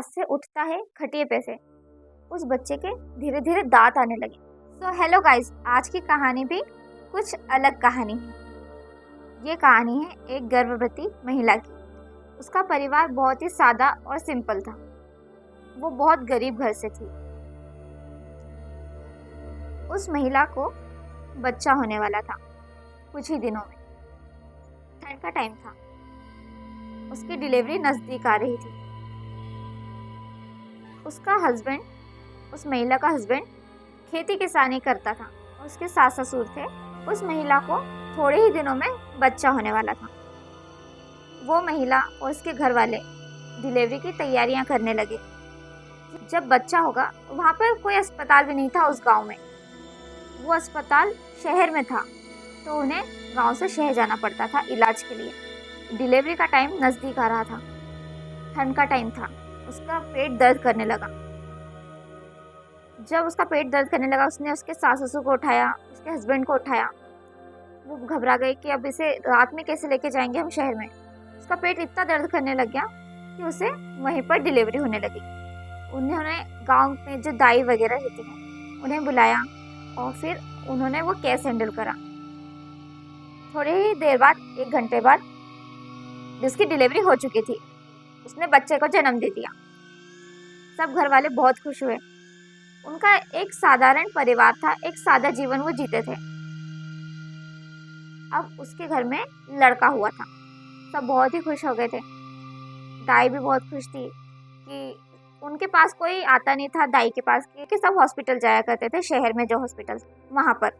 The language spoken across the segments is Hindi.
से उठता है खटिए पे से, उस बच्चे के धीरे धीरे दांत आने लगे। सो हेलो गाइस, आज की कहानी भी कुछ अलग कहानी है। ये कहानी है एक गर्भवती महिला की। उसका परिवार बहुत ही सादा और सिंपल था। वो बहुत गरीब घर से थी। उस महिला को बच्चा होने वाला था कुछ ही दिनों में। ठंड का टाइम था। उसकी डिलीवरी नज़दीक आ रही थी। उसका हस्बैंड, उस महिला का हस्बैंड खेती किसानी करता था और उसके सास ससुर थे। उस महिला को थोड़े ही दिनों में बच्चा होने वाला था। वो महिला और उसके घर वाले डिलीवरी की तैयारियां करने लगे। जब बच्चा होगा, वहाँ पर कोई अस्पताल भी नहीं था उस गांव में। वो अस्पताल शहर में था, तो उन्हें गांव से शहर जाना पड़ता था इलाज के लिए। डिलीवरी का टाइम नज़दीक आ रहा था। ठंड का टाइम था। उसका पेट दर्द करने लगा। जब उसका पेट दर्द करने लगा, उसने उसके सास ससुर को उठाया, उसके हस्बैंड को उठाया। वो घबरा गए कि अब इसे रात में कैसे लेके जाएंगे हम शहर में। उसका पेट इतना दर्द करने लग गया कि उसे वहीं पर डिलीवरी होने लगी। उन्होंने गांव में जो दाई वगैरह रहती हैं उन्हें बुलाया और फिर उन्होंने वो केस हैंडल करा। थोड़ी ही देर बाद, 1 घंटे बाद, जिसकी डिलीवरी हो चुकी थी, उसने बच्चे को जन्म दे दिया। सब घर वाले बहुत खुश हुए। उनका एक साधारण परिवार था, एक सादा जीवन वो जीते थे। अब उसके घर में लड़का हुआ था। सब बहुत ही खुश हो गए थे। दाई भी बहुत खुश थी कि उनके पास कोई आता नहीं था दाई के पास, कि सब हॉस्पिटल जाया करते थे शहर में, जो हॉस्पिटल वहाँ पर।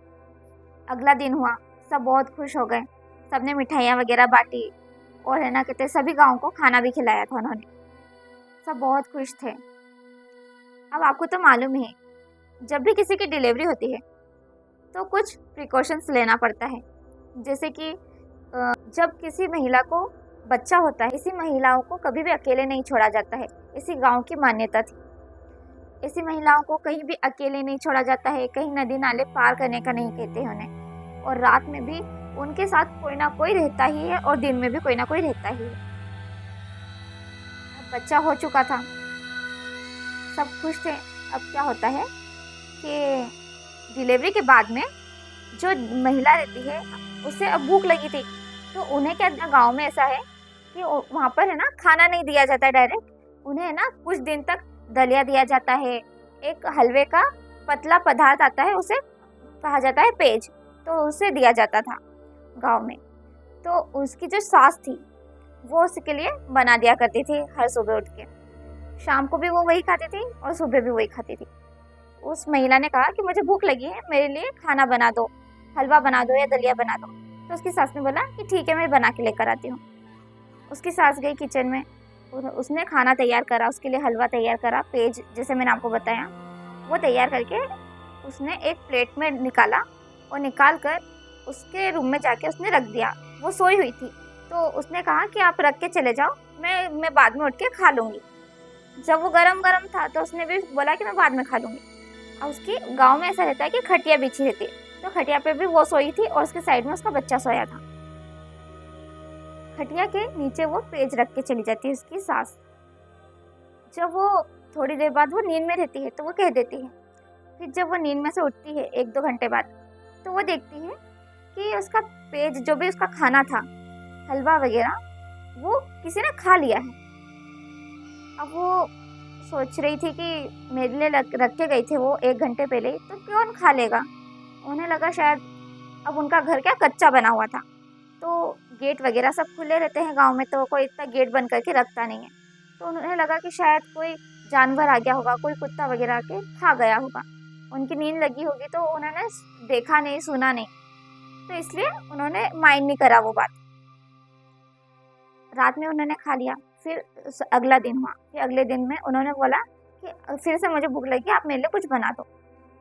अगला दिन हुआ, सब बहुत खुश हो गए। सबने मिठाइयाँ वगैरह बांटी और है ना कहते सभी गाँव को खाना भी खिलाया था उन्होंने। सब बहुत खुश थे। अब आपको तो मालूम ही है, जब भी किसी की डिलीवरी होती है तो कुछ प्रिकॉशंस लेना पड़ता है। जैसे कि जब किसी महिला को बच्चा होता है, ऐसी महिलाओं को कभी भी अकेले नहीं छोड़ा जाता है। इसी गांव की मान्यता थी। ऐसी महिलाओं को कहीं भी अकेले नहीं छोड़ा जाता है। कहीं नदी नाले पार करने का नहीं कहते हैं उन्हें। और रात में भी उनके साथ कोई ना कोई रहता ही है और दिन में भी कोई ना कोई रहता ही है। अब बच्चा हो चुका था, सब खुश थे। अब क्या होता है कि डिलीवरी के बाद में जो महिला रहती है उसे अब भूख लगी थी। तो उन्हें क्या, गांव में ऐसा है कि वहाँ पर है ना खाना नहीं दिया जाता है डायरेक्ट। उन्हें है ना कुछ दिन तक दलिया दिया जाता है। एक हलवे का पतला पदार्थ आता है, उसे कहा जाता है पेज, तो उसे दिया जाता था गांव में। तो उसकी जो सास थी वो उसके लिए बना दिया करती थी हर सुबह उठ के। शाम को भी वो वही खाती थी और सुबह भी वही खाती थी। उस महिला ने कहा कि मुझे भूख लगी है, मेरे लिए खाना बना दो, हलवा बना दो या दलिया बना दो। तो उसकी सास ने बोला कि ठीक है, मैं बना के लेकर आती हूँ। उसकी सास गई किचन में, उसने खाना तैयार करा, उसके लिए हलवा तैयार करा, पेज जैसे मैंने आपको बताया वो तैयार करके उसने एक प्लेट में निकाला और निकाल कर उसके रूम में जाके उसने रख दिया। वो सोई हुई थी, तो उसने कहा कि आप रख के चले जाओ, मैं बाद में उठ के खा लूँगी। जब वो गरम गरम था तो उसने भी बोला कि मैं बाद में खा लूँगी। और उसकी गांव में ऐसा रहता है कि खटिया बिछी रहती है, तो खटिया पे भी वो सोई थी और उसके साइड में उसका बच्चा सोया था। खटिया के नीचे वो पेज रख के चली जाती है उसकी सास। जब वो थोड़ी देर बाद वो नींद में रहती है तो वो कह देती है। फिर जब वो नींद में से उठती है 1-2 घंटे बाद, तो वो देखती है कि उसका पेज, जो भी उसका खाना था, हलवा वगैरह, वो किसी ने खा लिया है। अब वो सोच रही थी कि मेरे लिए रख के गई थे वो 1 घंटे पहले, तो कौन खा लेगा। उन्हें लगा शायद, अब उनका घर क्या कच्चा बना हुआ था, तो गेट वगैरह सब खुले रहते हैं गांव में, तो कोई इतना गेट बंद करके रखता नहीं है। तो उन्हें लगा कि शायद कोई जानवर आ गया होगा, कोई कुत्ता वगैरह आके खा गया होगा। उनकी नींद लगी होगी तो उन्होंने देखा नहीं, सुना नहीं, तो इसलिए उन्होंने माइंड नहीं करा वो बात। रात में उन्होंने खा लिया। फिर अगला दिन हुआ। फिर अगले दिन में उन्होंने बोला कि फिर से मुझे भूख लगी, आप मेरे लिए कुछ बना दो।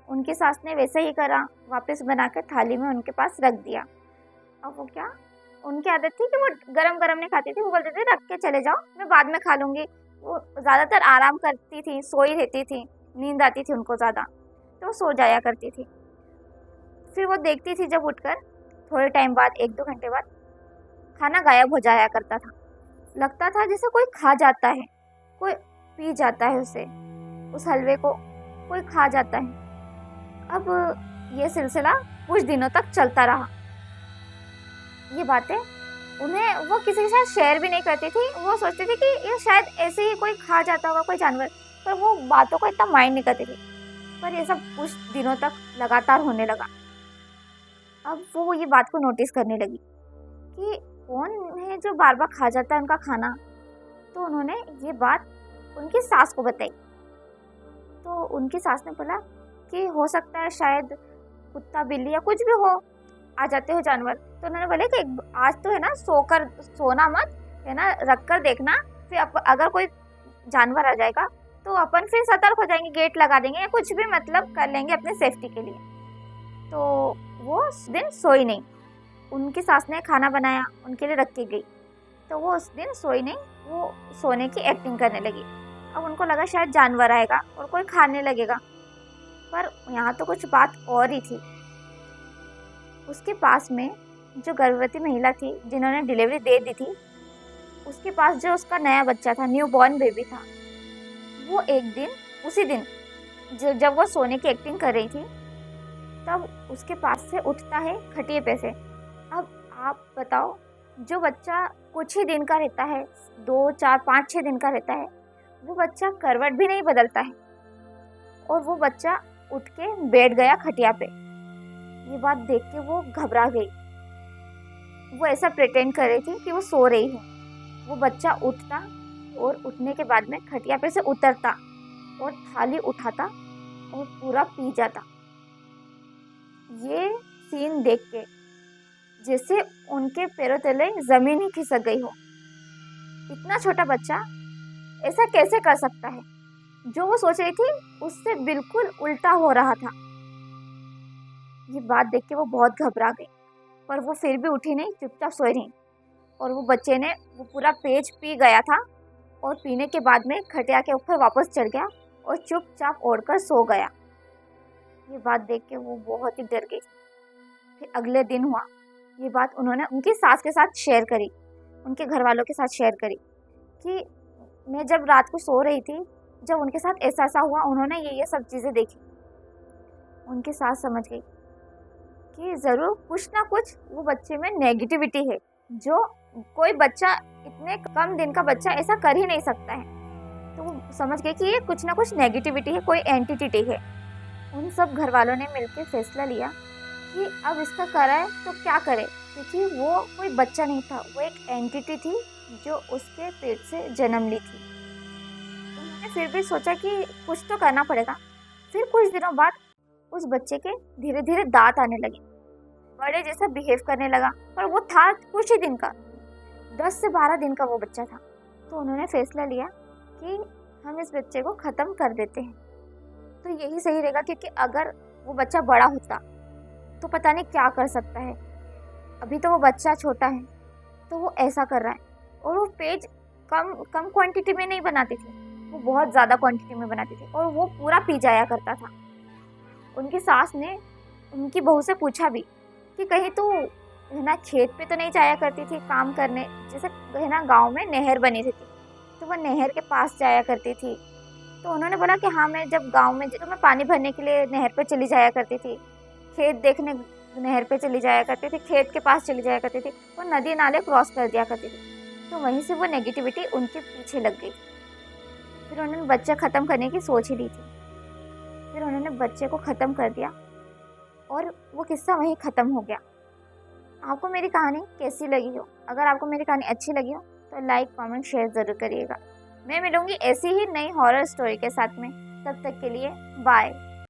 उनकी सास ने वैसे ही करा, वापस बनाकर थाली में उनके पास रख दिया। और वो क्या, उनकी आदत थी कि वो गरम गरम नहीं खाती थी। वो बोलते थे रख के चले जाओ, मैं बाद में खा लूँगी। वो ज़्यादातर आराम करती थी, सोई रहती थी, नींद आती थी उनको ज़्यादा, तो सो जाया करती थी। फिर वो देखती थी जब उठकर थोड़े टाइम बाद, 1-2 घंटे बाद, खाना गायब हो जाया करता था। लगता था जैसे कोई खा जाता है, कोई पी जाता है उसे, उस हलवे को कोई खा जाता है। अब ये सिलसिला कुछ दिनों तक चलता रहा। ये बातें उन्हें वो किसी के साथ शेयर भी नहीं करती थी। वो सोचती थी कि ये शायद ऐसे ही कोई खा जाता होगा, कोई जानवर, पर वो बातों को इतना माइंड नहीं करती थी। पर ये सब कुछ दिनों तक लगातार होने लगा। अब वो ये बात को नोटिस करने लगी कि कौन है जो बार बार खा जाता है उनका खाना। तो उन्होंने ये बात उनकी सास को बताई। तो उनकी सास ने बोला कि हो सकता है शायद कुत्ता बिल्ली या कुछ भी हो, आ जाते हो जानवर। तो उन्होंने बोले कि आज तो है ना सोना मत, है ना, रख कर देखना, फिर अगर कोई जानवर आ जाएगा तो अपन फिर सतर्क हो जाएंगे, गेट लगा देंगे या कुछ भी मतलब कर लेंगे अपनी सेफ्टी के लिए। तो वो उस दिन सोई नहीं। उनकी सास ने खाना बनाया, उनके लिए रख के गई, तो वो उस दिन सोई नहीं, वो सोने की एक्टिंग करने लगी। अब उनको लगा शायद जानवर आएगा और कोई खाने लगेगा, पर यहाँ तो कुछ बात और ही थी। उसके पास में जो गर्भवती महिला थी जिन्होंने डिलीवरी दे दी थी, उसके पास जो उसका नया बच्चा था, न्यू बॉर्न बेबी था, वो एक दिन उसी दिन जब वो सोने की एक्टिंग कर रही थी, तब उसके पास से उठता है खटिए पे से। अब आप बताओ, जो बच्चा कुछ ही दिन का रहता है, 2, 4, 5, 6 दिन का रहता है, वो बच्चा करवट भी नहीं बदलता है और वो बच्चा उठ के बैठ गया खटिया पे। ये बात देख के वो घबरा गई। वो ऐसा प्रिटेंड कर रही थी कि वो सो रही है। वो बच्चा उठता और उठने के बाद में खटिया पे से उतरता और थाली उठाता और पूरा पी जाता। ये सीन देख के जैसे उनके पैरों तले जमीन ही खिसक गई हो। इतना छोटा बच्चा ऐसा कैसे कर सकता है? जो वो सोच रही थी उससे बिल्कुल उल्टा हो रहा था। ये बात देख के वो बहुत घबरा गई, पर वो फिर भी उठी नहीं, चुपचाप सोई रही। और वो बच्चे ने वो पूरा पेज पी गया था और पीने के बाद में खटिया के ऊपर वापस चढ़ गया और चुपचाप ओढ़कर सो गया। ये बात देख के वो बहुत ही डर गई। फिर अगले दिन हुआ, ये बात उन्होंने उनकी सास के साथ शेयर करी, उनके घर वालों के साथ शेयर करी कि मैं जब रात को सो रही थी, जब उनके साथ ऐसा हुआ, उन्होंने ये सब चीज़ें देखी। उनकी सास समझ गई कि ज़रूर कुछ ना कुछ वो बच्चे में नेगेटिविटी है, जो कोई बच्चा, इतने कम दिन का बच्चा ऐसा कर ही नहीं सकता है। तो वो समझ गए कि ये कुछ ना कुछ नेगेटिविटी है, कोई एंटिटी है। उन सब घर वालों ने मिलकर फैसला लिया कि अब इसका कराए तो क्या करे, क्योंकि वो कोई बच्चा नहीं था, वो एक एंटिटी थी जो उसके पेट से जन्म ली थी। उन्होंने फिर भी सोचा कि कुछ तो करना पड़ेगा। फिर कुछ दिनों बाद उस बच्चे के धीरे धीरे दांत आने लगे, बड़े जैसा बिहेव करने लगा, पर वो था कुछ ही दिन का, 10 से 12 दिन का वो बच्चा था। तो उन्होंने फैसला लिया कि हम इस बच्चे को ख़त्म कर देते हैं। तो यही सही रहेगा, क्योंकि अगर वो बच्चा बड़ा होता तो पता नहीं क्या कर सकता है। अभी तो वो बच्चा छोटा है, तो वो ऐसा कर रहा है। और वो पेज कम क्वांटिटी में नहीं बनाती थी, वो बहुत ज़्यादा क्वांटिटी में बनाती थी और वो पूरा पी जाया करता था। उनकी सास ने उनकी बहू से पूछा भी कि कहीं तू है ना खेत पे तो नहीं जाया करती थी काम करने, जैसे है ना गाँव में नहर बनी रहती, तो वह नहर के पास जाया करती थी। तो उन्होंने बोला कि हाँ, मैं जब गांव में तो मैं पानी भरने के लिए नहर पे चली जाया करती थी, खेत देखने नहर पे चली जाया करती थी, खेत के पास चली जाया करती थी, वो नदी नाले क्रॉस कर दिया करती थी। तो वहीं से वो नेगेटिविटी उनके पीछे लग गई। फिर उन्होंने बच्चा ख़त्म करने की सोच ही ली थी। फिर उन्होंने बच्चे को ख़त्म कर दिया और वो किस्सा वहीं ख़त्म हो गया। आपको मेरी कहानी कैसी लगी हो? अगर आपको मेरी कहानी अच्छी लगी हो तो लाइक, कमेंट, शेयर ज़रूर करिएगा। मैं मिलूंगी ऐसी ही नई हॉरर स्टोरी के साथ में। तब तक के लिए बाय।